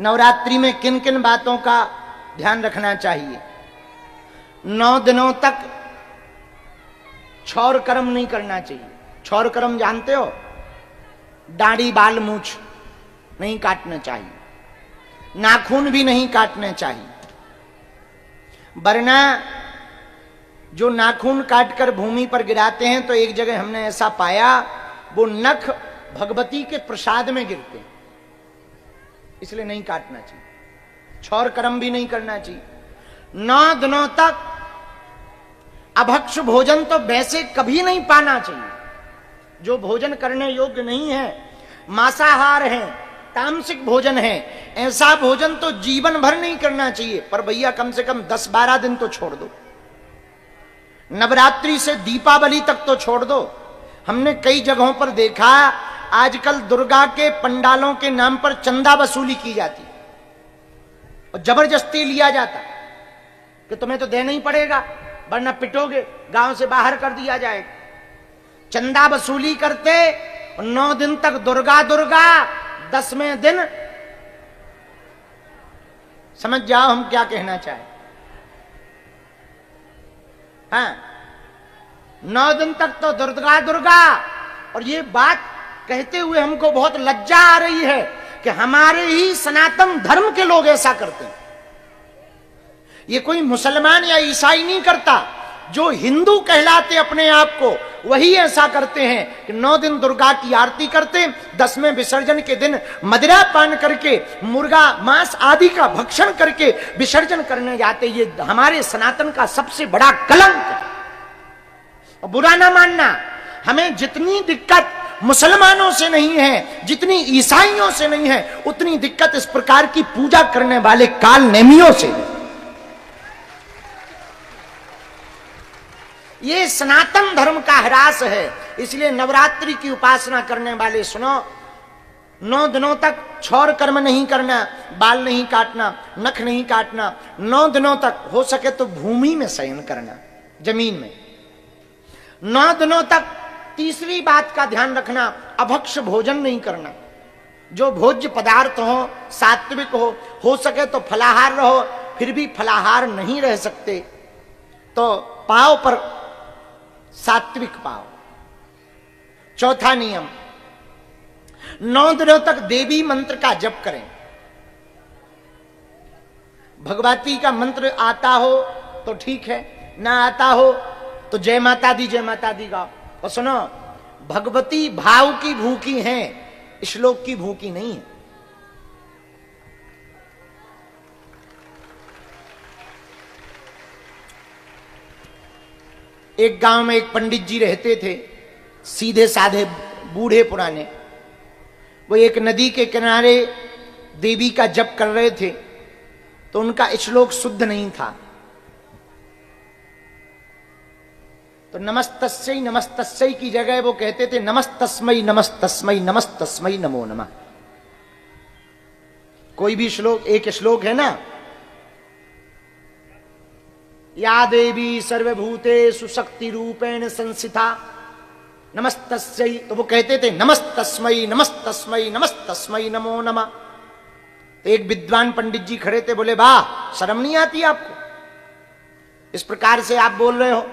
नवरात्रि में किन किन बातों का ध्यान रखना चाहिए। 9 दिनों तक क्षौर कर्म नहीं करना चाहिए। क्षौर कर्म जानते हो? दाढ़ी बाल मूछ नहीं काटना चाहिए, नाखून भी नहीं काटने चाहिए, वरना जो नाखून काटकर भूमि पर गिराते हैं तो एक जगह हमने ऐसा पाया वो नख भगवती के प्रसाद में गिरते हैं, इसलिए नहीं काटना चाहिए। क्षौर कर्म भी नहीं करना चाहिए। 9 दिनों तक अभक्ष भोजन तो वैसे कभी नहीं पाना चाहिए। जो भोजन करने योग्य नहीं है, मांसाहार है, तामसिक भोजन है, ऐसा भोजन तो जीवन भर नहीं करना चाहिए। पर भैया कम से कम 10-12 दिन तो छोड़ दो। नवरात्रि से दीपावली तक तो छोड़ दो। हमने कई जगहों पर देखा आजकल दुर्गा के पंडालों के नाम पर चंदा वसूली की जाती और जबरदस्ती लिया जाता कि तुम्हें तो देना ही पड़ेगा वरना पिटोगे, गांव से बाहर कर दिया जाएगा। चंदा वसूली करते 9 दिन तक दुर्गा दुर्गा, 10वें दिन समझ जाओ हम क्या कहना चाहें। हाँ, 9 दिन तक तो दुर्गा दुर्गा। और ये बात कहते हुए हमको बहुत लज्जा आ रही है कि हमारे ही सनातन धर्म के लोग ऐसा करते हैं। ये कोई मुसलमान या ईसाई नहीं करता, जो हिंदू कहलाते अपने आप को वही ऐसा करते हैं कि 9 दिन दुर्गा की आरती करते, 10वें विसर्जन के दिन मदिरा पान करके मुर्गा मांस आदि का भक्षण करके विसर्जन करने जाते। ये हमारे सनातन का सबसे बड़ा कलंक है। और बुरा ना मानना, हमें जितनी दिक्कत मुसलमानों से नहीं है, जितनी ईसाइयों से नहीं है, उतनी दिक्कत इस प्रकार की पूजा करने वाले काल नेमियों से है। ये सनातन धर्म का ह्रास है। इसलिए नवरात्रि की उपासना करने वाले सुनो, 9 दिनों तक क्षौर कर्म नहीं करना, बाल नहीं काटना, नख नहीं काटना। 9 दिनों तक हो सके तो भूमि में शयन करना, जमीन में। 9 दिनों तक तीसरी बात का ध्यान रखना, अभक्ष भोजन नहीं करना। जो भोज्य पदार्थ हो सात्विक हो सके तो फलाहार रहो। फिर भी फलाहार नहीं रह सकते तो पाव पर सात्विक पाव। चौथा नियम, 9 दिनों तक देवी मंत्र का जप करें। भगवती का मंत्र आता हो तो ठीक है, ना आता हो तो जय माता दी गाओ। और सुनो, भगवती भाव की भूखी हैं, श्लोक की भूखी नहीं है। एक गांव में एक पंडित जी रहते थे, सीधे साधे बूढ़े पुराने। वो एक नदी के किनारे देवी का जप कर रहे थे तो उनका श्लोक शुद्ध नहीं था। तो नमस्तस्यै की जगह वो कहते थे नमस्तस्मै नमस्तस्मै नमस्तस्मै नमो नमः। कोई भी श्लोक, एक श्लोक है ना, या देवी सर्वभूतेषु शक्ति रूपेण संस्थिता नमस्तस्यै, तो वो कहते थे नमस्तस्मै नमस्तस्मै नमस्तस्मै नमो नमः। तो एक विद्वान पंडित जी खड़े थे, बोले वाह, शर्म नहीं आती आपको? इस प्रकार से आप बोल रहे हो,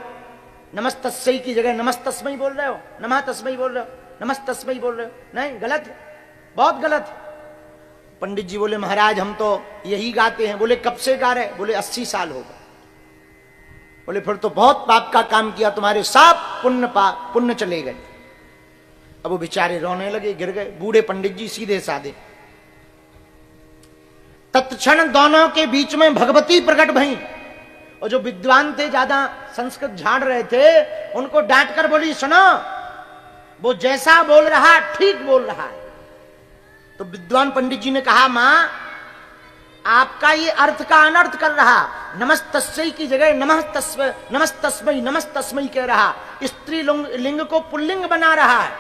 नमस्तस्यै की जगह नमस्तस्मै बोल रहे हो, नमः तस्मै बोल रहे हो, नमस्तस्मै बोल रहे हो। नहीं, गलत है, बहुत गलत है। पंडित जी बोले महाराज हम तो यही गाते हैं। बोले कब से गा रहे? बोले 80 साल हो गए। बोले फिर तो बहुत पाप का काम किया, तुम्हारे सब पुण्य चले गए। अब वो बेचारे रोने लगे, गिर गए। बूढ़े पंडित जी सीधे साधे। तत्क्षण दोनों के बीच में भगवती प्रकट भई। और जो विद्वान थे, ज्यादा संस्कृत झाड़ रहे थे, उनको डांट कर बोली सुनो, वो जैसा बोल रहा ठीक बोल रहा है। तो विद्वान पंडित जी ने कहा मां, आपका ये अर्थ का अनर्थ कर रहा। नमस्तस्यै की जगह नमस्तस्मै नमस्तस्मै कह रहा, स्त्री लिंग को पुल्लिंग बना रहा है।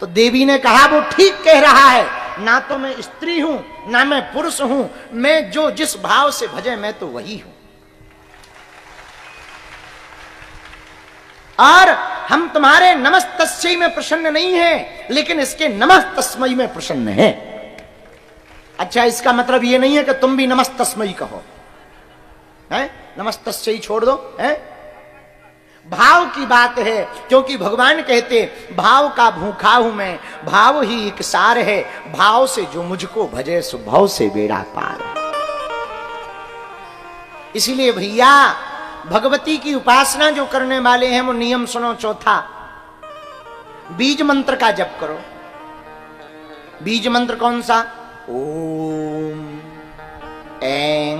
तो देवी ने कहा वो ठीक कह रहा है, ना तो मैं स्त्री हूं ना मैं पुरुष हूं, मैं जो जिस भाव से भजे मैं तो वही हूं। और हम तुम्हारे नमस्तस्यै में प्रसन्न नहीं है, लेकिन इसके नमः तस्मै में प्रसन्न है। अच्छा, इसका मतलब ये नहीं है कि तुम भी नमस्तस्मयी कहो, है? नमस्तस्यै छोड़ दो, है? भाव की बात है, क्योंकि भगवान कहते भाव का भूखा हूं मैं, भाव ही एक सार है, भाव से जो मुझको भजे सुभाव से बेड़ा पार। इसीलिए भैया भगवती की उपासना जो करने वाले हैं वो नियम सुनो। चौथा, बीज मंत्र का जप करो। बीज मंत्र कौन सा? ओम ऐं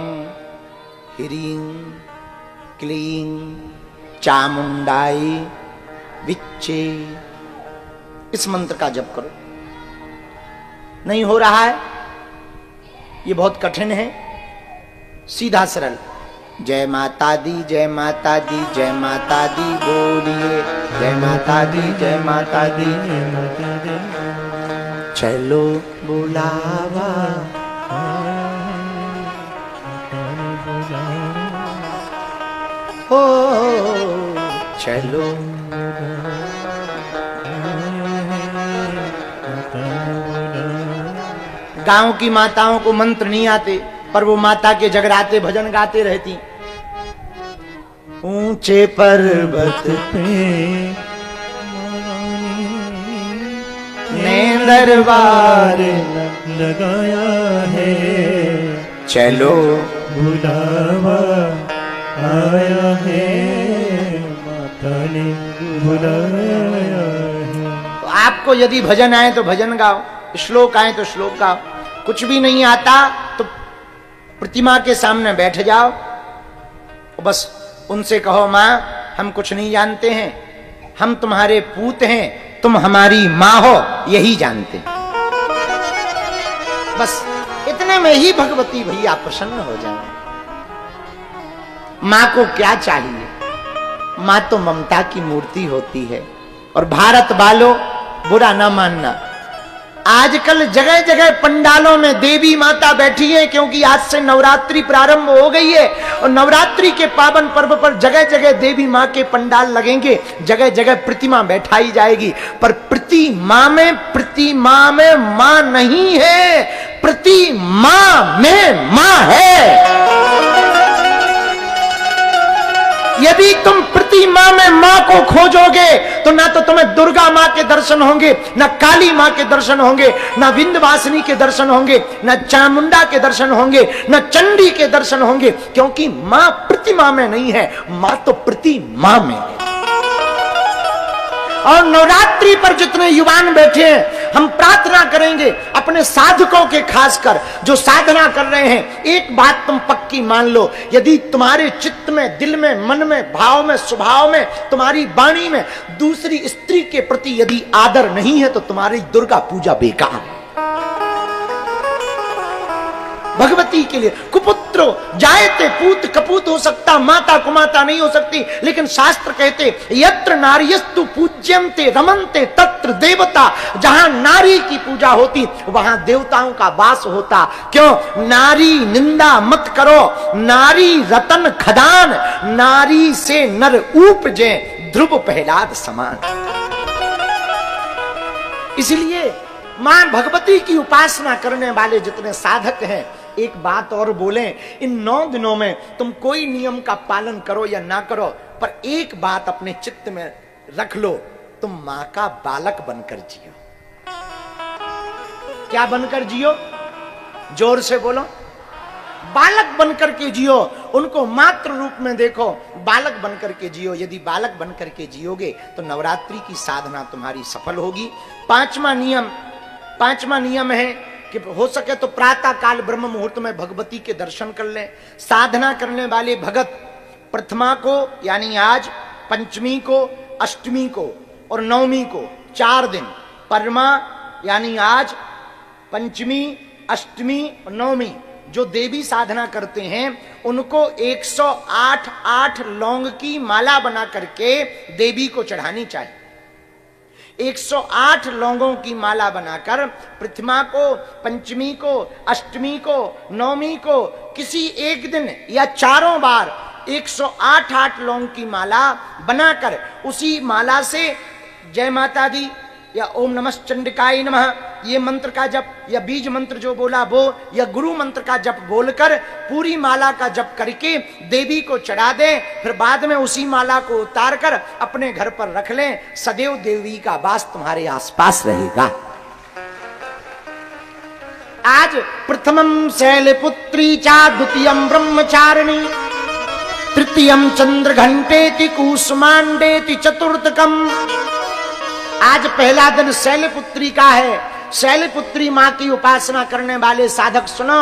ह्रीं क्लीं चामुंडाई विच्चे, इस मंत्र का जप करो। नहीं हो रहा है, ये बहुत कठिन है, सीधा सरल। जय माता दी, जय माता दी, जय माता दी बोलिए, जय माता दी, जय माता दी, जय माता दी। चलो बुलावा हो, चलो गांव की माताओं को मंत्र नहीं आते, पर वो माता के जगराते भजन गाते रहती। ऊंचे पर्वत पे ने दरबार लगाया है, चलो बुलावा आया है, माता ने बुलाया है। तो आपको यदि भजन आए तो भजन गाओ, श्लोक आए तो श्लोक गाओ। कुछ भी नहीं आता तो प्रतिमा के सामने बैठ जाओ, बस उनसे कहो मां हम कुछ नहीं जानते हैं, हम तुम्हारे पूत हैं, तुम हमारी मां हो, यही जानते हैं। बस इतने में ही भगवती भैया प्रसन्न हो जाए। मां को क्या चाहिए? मां तो ममता की मूर्ति होती है। और भारत वालों बुरा ना मानना, आजकल जगह जगह पंडालों में देवी माता बैठी है, क्योंकि आज से नवरात्रि प्रारंभ हो गई है और नवरात्रि के पावन पर्व पर जगह जगह देवी मां के पंडाल लगेंगे, जगह जगह प्रतिमा बैठाई जाएगी। पर प्रतिमा में मां नहीं है, प्रतिमा में मां है। यदि तुम प्रतिमा में मां को खोजोगे तो ना तो तुम्हें दुर्गा मां के दर्शन होंगे, ना काली मां के दर्शन होंगे, ना विंध्यवासिनी के दर्शन होंगे, ना चामुंडा के दर्शन होंगे, ना चंडी के दर्शन होंगे, क्योंकि मां प्रतिमा में नहीं है, मां तो प्रतिमा में है। और नवरात्रि पर जितने युवान बैठे हैं, हम प्रार्थना करेंगे अपने साधकों के, खासकर जो साधना कर रहे हैं, एक बात तुम पक्की मान लो, यदि तुम्हारे चित्त में, दिल में, मन में, भाव में, स्वभाव में, तुम्हारी वाणी में दूसरी स्त्री के प्रति यदि आदर नहीं है तो तुम्हारी दुर्गा पूजा बेकार है। भगवती के लिए कुपुत्रो जायते पूत कपूत हो सकता, माता कुमाता नहीं हो सकती। लेकिन शास्त्र कहते यत्र नार्यस्तु पूज्यन्ते रमन्ते तत्र देवता, जहां नारी की पूजा होती वहां देवताओं का वास होता। क्यों? नारी निंदा मत करो, नारी रतन खदान, नारी से नर उपजे ध्रुव प्रहलाद समान। इसलिए मां भगवती की उपासना करने वाले जितने साधक हैं, एक बात और बोलें, इन 9 दिनों में तुम कोई नियम का पालन करो या ना करो, पर एक बात अपने चित्त में रख लो, तुम मां का बालक बनकर जियो। क्या बनकर जियो? जोर से बोलो। बालक बनकर के जियो, उनको मात्र रूप में देखो, बालक बनकर के जियो। यदि बालक बनकर के जियोगे तो नवरात्रि की साधना तुम्हारी सफल होगी। पांचवा नियम है कि हो सके तो प्रातः काल ब्रह्म मुहूर्त में भगवती के दर्शन कर लें। साधना करने वाले भगत प्रथमा को यानी आज, पंचमी को, अष्टमी को और नवमी को 4 दिन, परमा यानी आज, पंचमी, अष्टमी और नवमी जो देवी साधना करते हैं उनको 108 लौंग की माला बना करके देवी को चढ़ानी चाहिए। 108 लौंगों की माला बनाकर प्रथमा को, पंचमी को, अष्टमी को, नवमी को किसी एक दिन या 4 बार 108 लौंग की माला बनाकर उसी माला से जय माता दी या ओम नमः चंडिकाय नमः ये मंत्र का जप या बीज मंत्र जो बोला वो या गुरु मंत्र का जप बोलकर पूरी माला का जप करके देवी को चढ़ा दें, फिर बाद में उसी माला को उतार कर अपने घर पर रख लें। सदैव देवी का वास तुम्हारे आसपास रहेगा। आज प्रथमम शैलपुत्री चा, द्वितीयम ब्रह्मचारिणी, तृतीयम चंद्र घंटेति कुसुमांडेति चतुर्थकम। आज पहला दिन शैलपुत्री का है। शैलपुत्री मां की उपासना करने वाले साधक सुनो,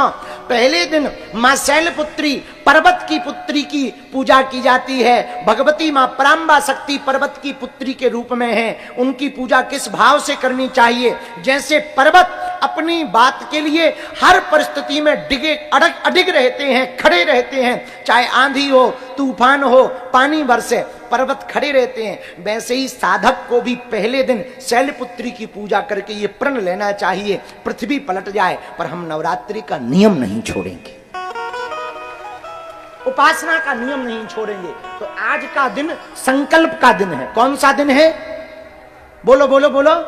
पहले दिन मां शैलपुत्री पर्वत की पुत्री की पूजा की जाती है। भगवती मां परांबा शक्ति पर्वत की पुत्री के रूप में है। उनकी पूजा किस भाव से करनी चाहिए? जैसे पर्वत अपनी बात के लिए हर परिस्थिति में अडिग रहते हैं, खड़े रहते हैं, चाहे आंधी हो, तूफान हो, पानी बरसे, पर्वत खड़े रहते हैं। वैसे ही साधक को भी पहले दिन शैलपुत्री की पूजा करके ये प्रण लेना चाहिए, पृथ्वी पलट जाए पर हम नवरात्रि का नियम नहीं छोड़ेंगे, उपासना का नियम नहीं छोड़ेंगे। तो आज का दिन संकल्प का दिन है। कौन सा दिन है? बोलो बोलो बोलो।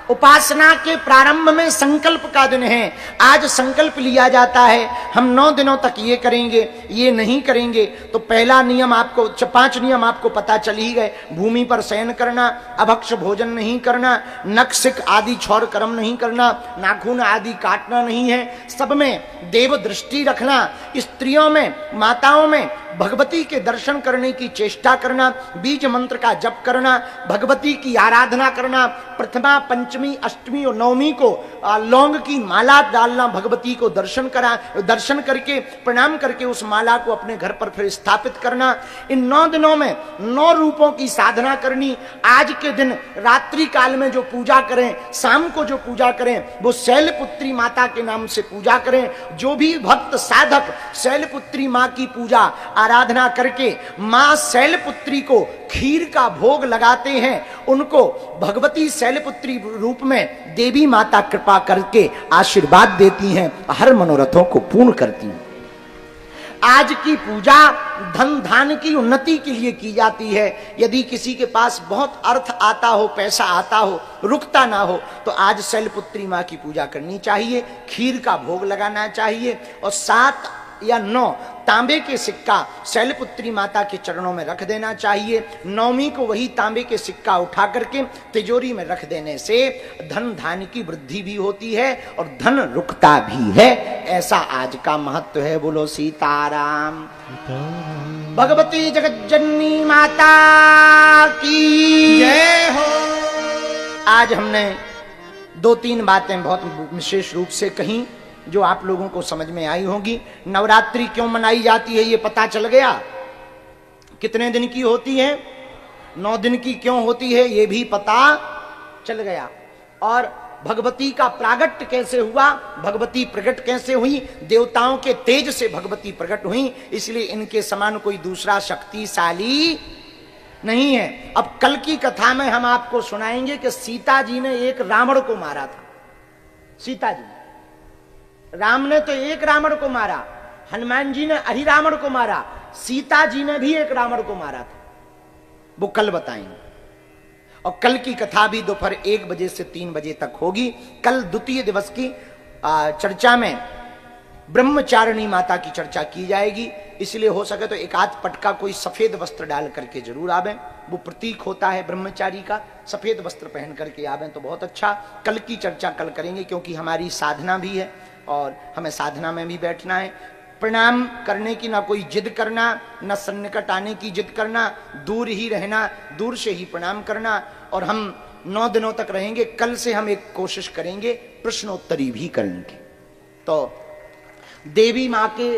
उपासना के प्रारंभ में संकल्प का दिन है। आज संकल्प लिया जाता है हम 9 दिनों तक ये करेंगे, ये नहीं करेंगे। तो पहला नियम आपको, 5 नियम आपको पता चल ही गए। भूमि पर शयन करना, अभक्ष भोजन नहीं करना, नख सिक आदि छौर कर्म नहीं करना, नाखून आदि काटना नहीं है, सब में देव दृष्टि रखना, स्त्रियों में, माताओं में भगवती के दर्शन करने की चेष्टा करना, बीज मंत्र का जप करना, भगवती की आराधना करना, प्रथमा पंचमी अष्टमी और नवमी को लौंग की माला डालना, भगवती को दर्शन करके प्रणाम करके उस माला को अपने घर पर फिर स्थापित करना। इन 9 दिनों में 9 रूपों की साधना करनी। आज के दिन रात्रि काल में जो पूजा करें, शाम को जो पूजा करें वो शैलपुत्री माता के नाम से पूजा करें। जो भी भक्त साधक शैलपुत्री माँ की पूजा आराधना करके मां शैलपुत्री को खीर का भोग लगाते हैं, उनको भगवती शैलपुत्री रूप में देवी माता कृपा करके आशीर्वाद देती हैं, हर मनोरथों को पूर्ण करती हैं। आज की पूजा धन धान की उन्नति के लिए की जाती है। यदि किसी के पास बहुत अर्थ आता हो, पैसा आता हो, रुकता ना हो, तो आज शैलपुत्री मां की पूजा करनी चाहिए, खीर का भोग लगाना चाहिए और 7 या 9 तांबे के सिक्का शैलपुत्री माता के चरणों में रख देना चाहिए। नवमी को वही तांबे के सिक्का उठा करके तिजोरी में रख देने से धन धान की वृद्धि भी होती है और धन रुकता भी है। ऐसा आज का महत्व है। बोलो सीताराम। भगवती जगज्जननी माता की जय हो। आज हमने 2-3 बातें बहुत विशेष रूप से कही जो आप लोगों को समझ में आई होंगी। नवरात्रि क्यों मनाई जाती है ये पता चल गया। कितने दिन की होती है? 9 दिन की क्यों होती है ये भी पता चल गया। और भगवती का प्रागट्य कैसे हुआ, भगवती प्रकट कैसे हुई, देवताओं के तेज से भगवती प्रकट हुई, इसलिए इनके समान कोई दूसरा शक्तिशाली नहीं है। अब कल की कथा में हम आपको सुनाएंगे कि सीता जी ने एक रावण को मारा था। सीता जी, राम ने तो एक रावण को मारा, हनुमान जी ने अहि रावण को मारा, सीता जी ने भी एक रावण को मारा था। वो कल बताएंगे। और कल की कथा भी दोपहर 1 बजे से 3 बजे तक होगी। कल द्वितीय दिवस की चर्चा में ब्रह्मचारिणी माता की चर्चा की जाएगी। इसलिए हो सके तो एक आध पटका कोई सफेद वस्त्र डाल करके जरूर आवें, वो प्रतीक होता है ब्रह्मचारी का। सफेद वस्त्र पहन करके आवें तो बहुत अच्छा। कल की चर्चा कल करेंगे क्योंकि हमारी साधना भी है और हमें साधना में भी बैठना है। प्रणाम करने की ना कोई जिद करना, ना सन्निकट आने की जिद करना, दूर ही रहना, दूर से ही प्रणाम करना। और हम 9 दिनों तक रहेंगे। कल से हम एक कोशिश करेंगे प्रश्नोत्तरी भी करेंगे। तो देवी माँ के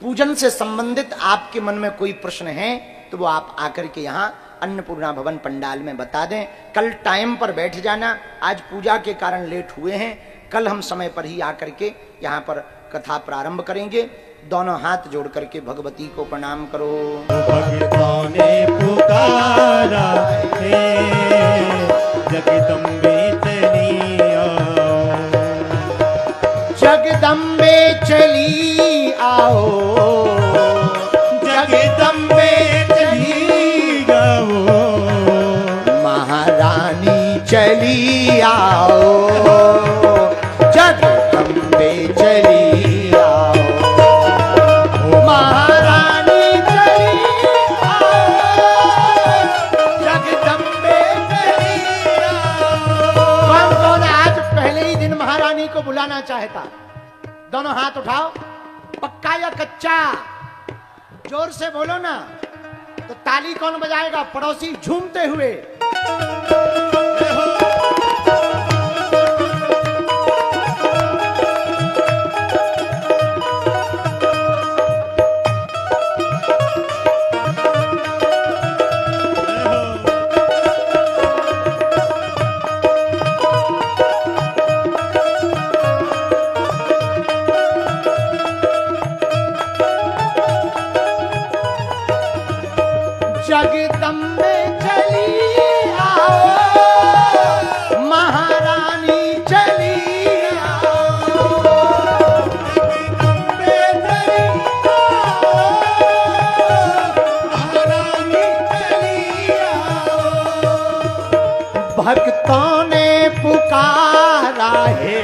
पूजन से संबंधित आपके मन में कोई प्रश्न है तो वो आप आकर के यहाँ अन्नपूर्णा भवन पंडाल में बता दें। कल टाइम पर बैठ जाना। आज पूजा के कारण लेट हुए हैं, कल हम समय पर ही आकर के यहाँ पर कथा प्रारंभ करेंगे। दोनों हाथ जोड़ करके भगवती को प्रणाम करो। भक्तों ने पुकारा है, जगदम्बे चली आओ, जगदम्बे चली आओ, जगदम्बे चली आओ, महारानी चली आओ। जाना चाहता? दोनों हाथ उठाओ। पक्का या कच्चा? जोर से बोलो ना। तो ताली कौन बजाएगा? पड़ोसी झूमते हुए। जगदम्बे चली आओ, महारानी चली आओ। जगदम्बे चली आओ, महारानी चली आओ। भक्तों ने पुकारा है,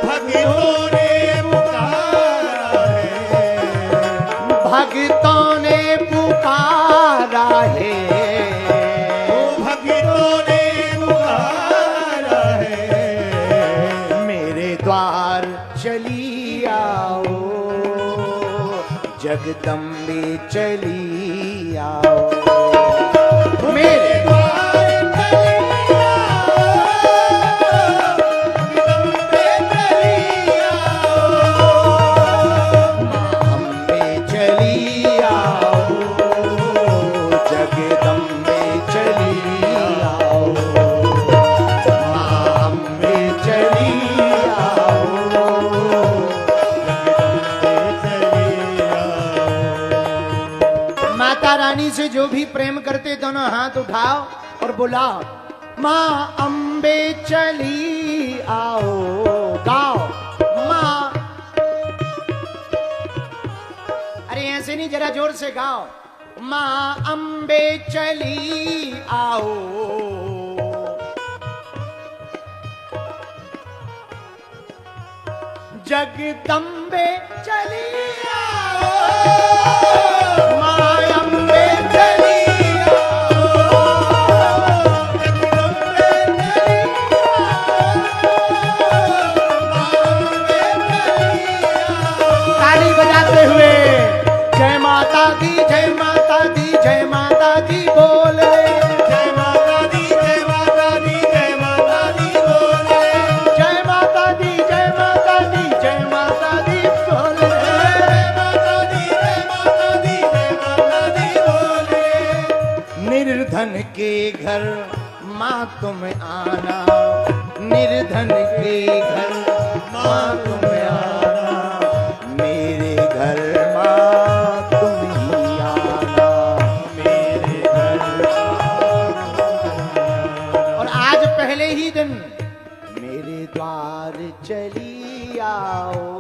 भक्तों ने पुकारा है, भक्तों ने पुकारा है, भक्तों ने पुकारा है। मेरे द्वार चली आओ, जगदम्बे चली आओ। मेरे द्वार चली आओ, जगदम्बे चली आओ। माँ अम्बे चली आओ, जगदम्बे चली आओ। माँ अम्बे चली आओ, जगदम्बे चली आओ। माता रानी से जो भी प्रेम करते दोनों हाथ उठाओ और बुलाओ, माँ अम्बे चली आओ। गाओ माँ। अरे ऐसे नहीं, जरा जोर से गाओ। माँ अम्बे चली आओ, जगदम्बे चली आओ। माँ अम्बे चली आओ, जगदम्बे चली आओ। माँ अम्बे चली आओ। ताली बजाते हुए जय माता दी, जय माता दी, जय माता दी बोल रे। जय माता दी, जय माता दी, जय माता दी बोल रे। जय माता दी, जय माता दी, जय माता दी बोल रे। जय माता दी, जय माता दी, जय माता दी बोल रे। निर्धन के घर माँ तुम आना, निर्धन के घर माँ तुम आना। मेरे घर माँ तुम ही आना, मेरे घर। और आज पहले ही दिन मेरे द्वार चली आओ।